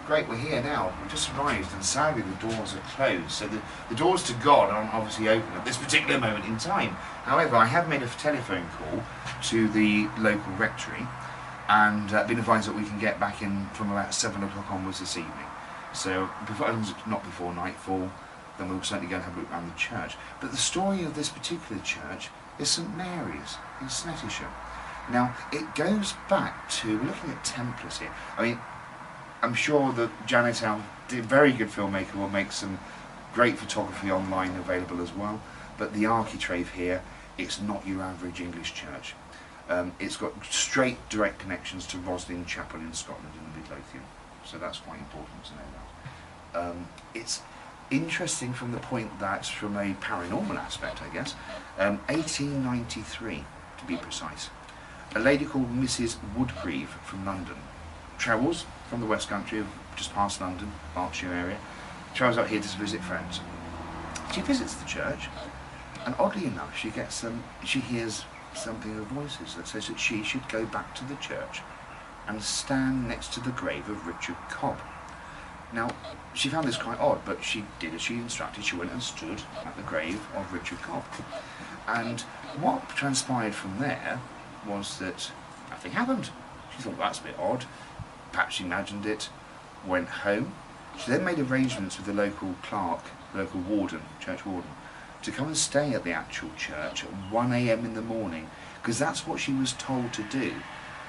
Great, we're here now. We've just arrived and sadly the doors are closed. So the doors to God aren't obviously open at this particular moment in time. However, I have made a telephone call to the local rectory and been advised that we can get back in from about 7 o'clock onwards this evening. So, not before nightfall, then we'll certainly go and have a look around the church. But the story of this particular church is St Mary's in Snettisham. Now, it goes back to, we're looking at Templars here. I mean, I'm sure that Janet, our very good filmmaker, will make some great photography online available as well. But the architrave here, it's not your average English church. It's got straight, direct connections to Roslin Chapel in Scotland in the Midlothian. So that's quite important to know that. It's interesting from the point that, from a paranormal aspect, I guess, 1893 to be precise, a lady called Mrs Woodgreave from London travels from the West Country, just past London, Berkshire area, travels out here to visit friends. She visits the church, and oddly enough, she hears something of voices that says that she should go back to the church and stand next to the grave of Richard Cobb. Now, she found this quite odd, but she did as she instructed. She went and stood at the grave of Richard Cobb. And what transpired from there was that nothing happened. She thought, that's a bit odd. Perhaps she imagined it, went home. She then made arrangements with the local clerk, the local warden, church warden, to come and stay at the actual church at 1 AM in the morning, because that's what she was told to do.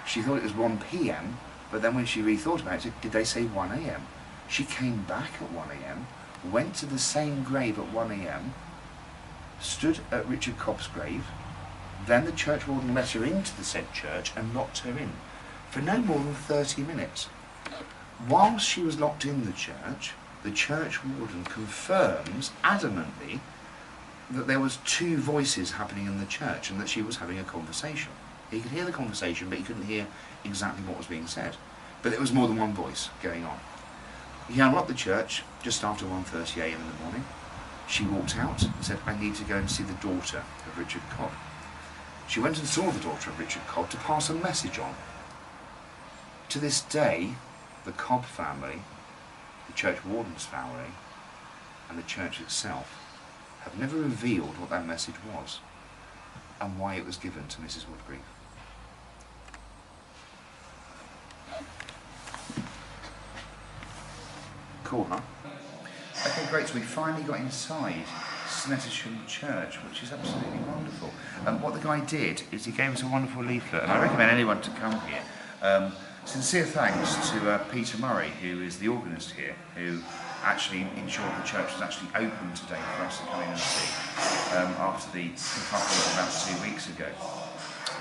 She thought it was 1 PM, but then when she rethought about it, did they say 1 AM? She came back at 1 AM, went to the same grave at 1 AM, stood at Richard Cobb's grave, then the church warden let her into the said church and locked her in for no more than 30 minutes. Whilst she was locked in the church warden confirms adamantly that there was 2 voices happening in the church and that she was having a conversation. He could hear the conversation, but he couldn't hear exactly what was being said. But there was more than one voice going on. He unlocked the church just after 1:30 AM in the morning. She walked out and said, I need to go and see the daughter of Richard Cobb. She went and saw the daughter of Richard Cobb to pass a message on. To this day, the Cobb family, the church warden's family, and the church itself have never revealed what that message was and why it was given to Mrs Woodgreave. Cool, huh? Okay, great, so we finally got inside Snettisham Church, which is absolutely wonderful. What the guy did is he gave us a wonderful leaflet, and I recommend anyone to come here. Sincere thanks to Peter Murray, who is the organist here, who actually ensured the church was actually open today for us to come in and see, after the couple about 2 weeks ago.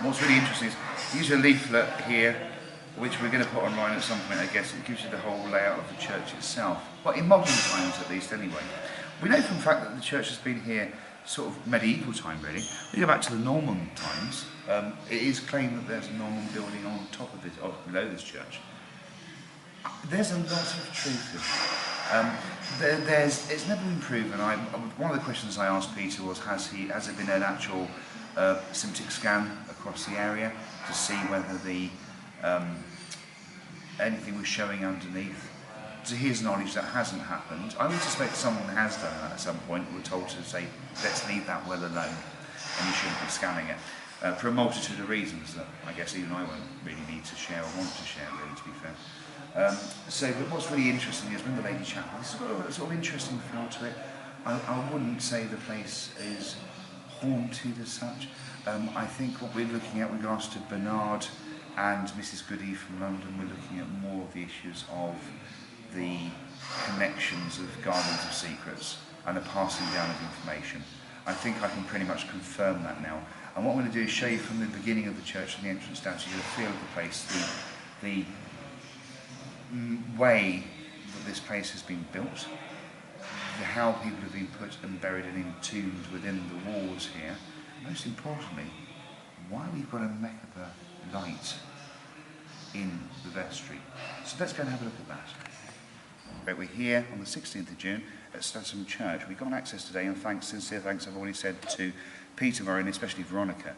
What's really interesting is, here's a leaflet here, which we're going to put online at some point, I guess. It gives you the whole layout of the church itself. Well, in modern times at least, anyway. We know from the fact that the church has been here sort of medieval time, really. We go back to the Norman times. It is claimed that there's a Norman building on top of it, or below this church. There's a lot of truth in it. It's never been proven. One of the questions I asked Peter was, has there been an actual symptomatic scan across the area to see whether anything was showing underneath? To his knowledge, that hasn't happened. I would suspect someone has done that at some point. We're told to say, let's leave that well alone, and you shouldn't be scanning it. For a multitude of reasons that I guess even I won't really need to share or want to share, really, to be fair. But what's really interesting is when the Lady Chapel, this has got a sort of interesting feel to it. I wouldn't say the place is haunted as such. I think what we're looking at with regards to Bernard and Mrs Goody from London, we're looking at more of the issues of the connections of Guardians of Secrets and the passing down of information. I think I can pretty much confirm that now. And what I'm going to do is show you from the beginning of the church and the entrance down, so you get a feel of the place, the way that this place has been built, how people have been put and buried and entombed within the walls here. Most importantly, why we've got a Merkaba light in the vestry. So let's go and have a look at that. Right, we're here on the 16th of June at Snettisham Church. We got access today, and sincere thanks I've already said to Peter Murray and especially Veronica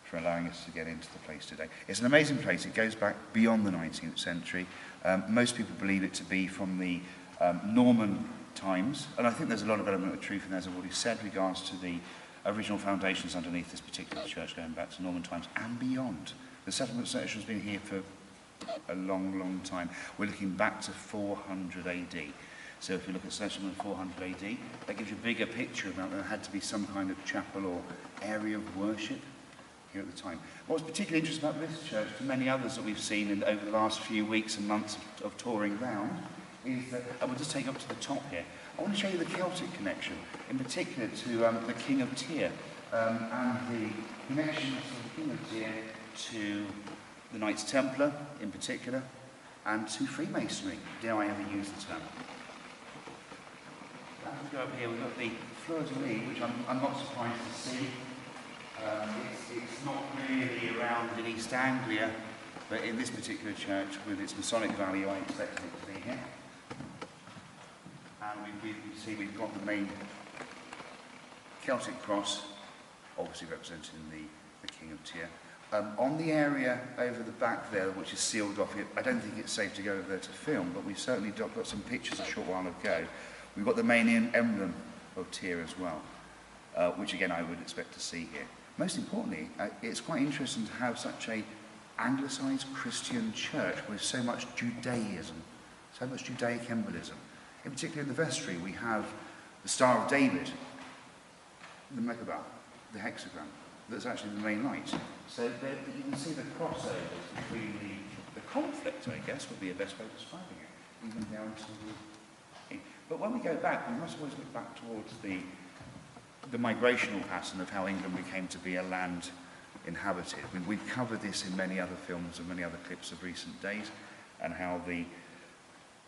for allowing us to get into the place today. It's an amazing place. It goes back beyond the 19th century. Most people believe it to be from the Norman times, and I think there's a lot of element of truth in there, as I've already said, regards to the original foundations underneath this particular church going back to Norman times and beyond. The settlement of Snettisham has been here for a long, long time. We're looking back to 400 AD. So if you look at Snettisham in 400 AD, that gives you a bigger picture about there had to be some kind of chapel or area of worship here at the time. What's particularly interesting about this church, to many others that we've seen over the last few weeks and months of touring around, is that, and we'll just take up to the top here, I want to show you the Celtic connection, in particular to the King of Tyre, and the connection of the King of Tyre to the Knights Templar, in particular, and to Freemasonry, dare I ever use the term. As we go up here, we've got the fleur-de-lis, which I'm not surprised to see. It's not really around in East Anglia, but in this particular church, with its Masonic value, I expect it to be here. And we see we've got the main Celtic cross, obviously representing the King of Tyre. On the area over the back there, which is sealed off, I don't think it's safe to go over there to film, but we've certainly got some pictures a short while ago. We've got the main emblem of Tyre as well, which again I would expect to see here. Most importantly, it's quite interesting to have such a anglicised Christian church with so much Judaism, so much Judaic embolism. In particular in the vestry, we have the Star of David, the Merkabah, the hexagram. That's actually the main light. So you can see the crossovers between the conflict, I guess, would be a best way of describing it, even down to the... But when we go back, we must always look back towards the migrational pattern of how England became to be a land inhabited. We've covered this in many other films and many other clips of recent days, and how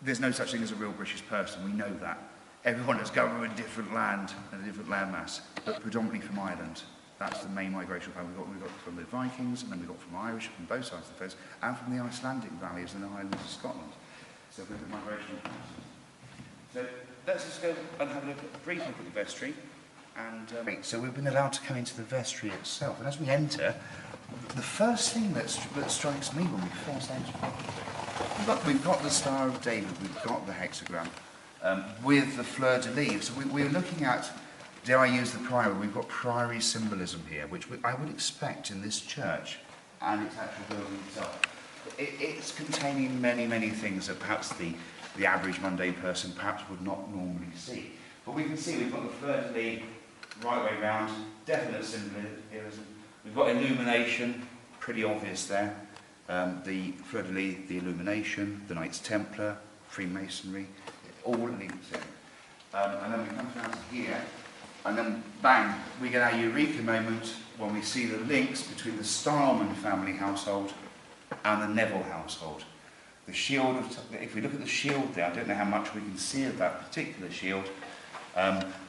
there's no such thing as a real British person, we know that. Everyone has come from a different land and a different landmass, but predominantly from Ireland. That's the main migration pattern we've got from the Vikings, and then we've got from Irish, from both sides of the fence, and from the Icelandic valleys and the Highlands of Scotland. So we've got migrational patterns. So let's just go and have a brief look at the vestry. And so we've been allowed to come into the vestry itself, and as we enter, the first thing that strikes me when we first enter, we've got the Star of David, we've got the hexagram, with the fleur-de-lis. So we're looking at, dare I use the Priory, we've got Priory symbolism here, which I would expect in this church and its actual building itself. It's containing many, many things that perhaps the average mundane person perhaps would not normally see. But we can see we've got the fleur-de-lis right way round, definite symbolism. We've got illumination, pretty obvious there. The fleur-de-lis, the illumination, the Knights Templar, Freemasonry, all linked in. And then we come down to here, and then bang, we get our eureka moment when we see the links between the Starman family household and the Neville household. The shield, if we look at the shield there, I don't know how much we can see of that particular shield,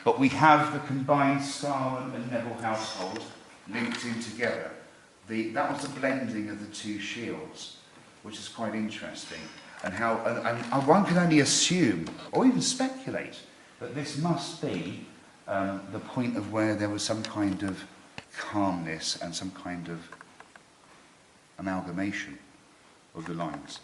but we have the combined Starman and Neville household linked in together. That was the blending of the two shields, which is quite interesting. And how, and one can only assume, or even speculate, that this must be the point of where there was some kind of calmness and some kind of amalgamation of the lines.